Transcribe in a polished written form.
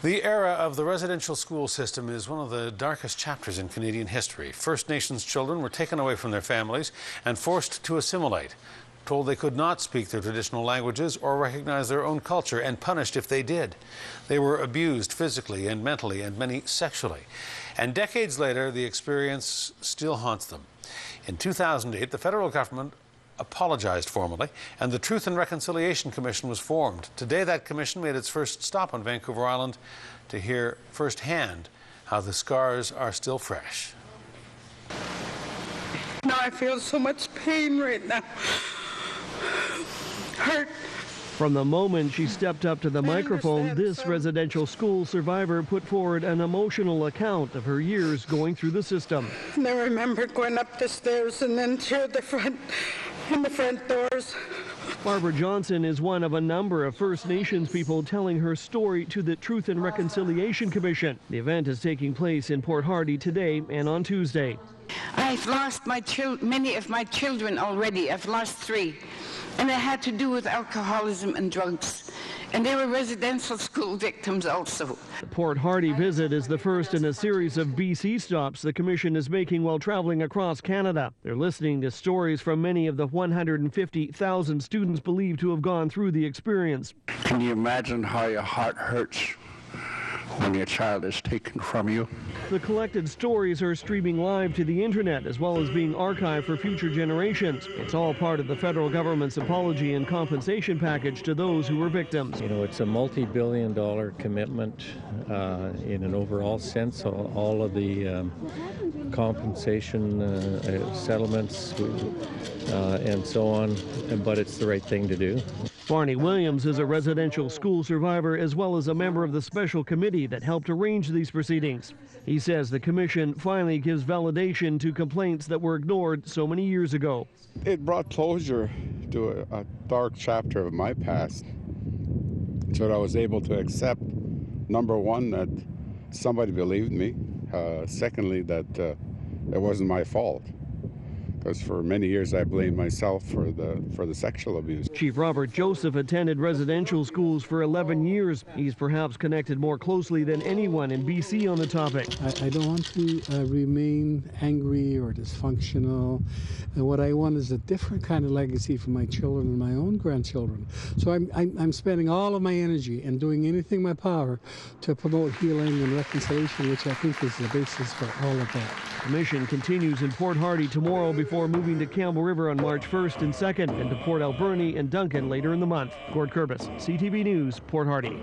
The era of the residential school system is one of the darkest chapters in Canadian history. First Nations children were taken away from their families and forced to assimilate, told they could not speak their traditional languages or recognize their own culture, and punished if they did. They were abused physically and mentally, and many sexually. And decades later, the experience still haunts them. In 2008, the federal government apologized formally, and the Truth and Reconciliation Commission was formed. Today, that commission made its first stop on Vancouver Island to hear firsthand how the scars are still fresh. Now I feel so much pain right now. Hurt. From the moment she stepped up to the microphone, this residential school survivor put forward an emotional account of her years going through the system. And I remember going up the stairs and then through the front doors. Barbara Johnson is one of a number of First Nations people telling her story to the Truth and Reconciliation Commission. The event is taking place in Port Hardy today and on Tuesday. I've lost many of my children already. I've lost 3. And it had to do with alcoholism and drugs. And they were residential school victims also. The Port Hardy visit is the first in a series of BC stops the Commission is making while traveling across Canada. They're listening to stories from many of the 150,000 students believed to have gone through the experience. Can you imagine how your heart hurts when your child is taken from you? The collected stories are streaming live to the internet as well as being archived for future generations. It's all part of the federal government's apology and compensation package to those who were victims. You know, it's a multi-billion-dollar commitment in an overall sense. All of the compensation settlements and so on, but it's the right thing to do. Barney Williams is a residential school survivor as well as a member of the special committee that helped arrange these proceedings. He says the commission finally gives validation to complaints that were ignored so many years ago. It brought closure to a dark chapter of my past, so that I was able to accept, number one, that somebody believed me. Secondly, that it wasn't my fault. Because for many years I blamed myself for the sexual abuse. Chief Robert Joseph attended residential schools for 11 years. He's perhaps connected more closely than anyone in BC on the topic. I don't want to remain angry or dysfunctional. And what I want is a different kind of legacy for my children and my own grandchildren. So I'm spending all of my energy and doing anything in my power to promote healing and reconciliation, which I think is the basis for all of that. The commission continues in Port Hardy tomorrow before moving to Campbell River on March 1st and 2nd, and to Port Alberni and Duncan later in the month. Gord Kurbis, CTV News, Port Hardy.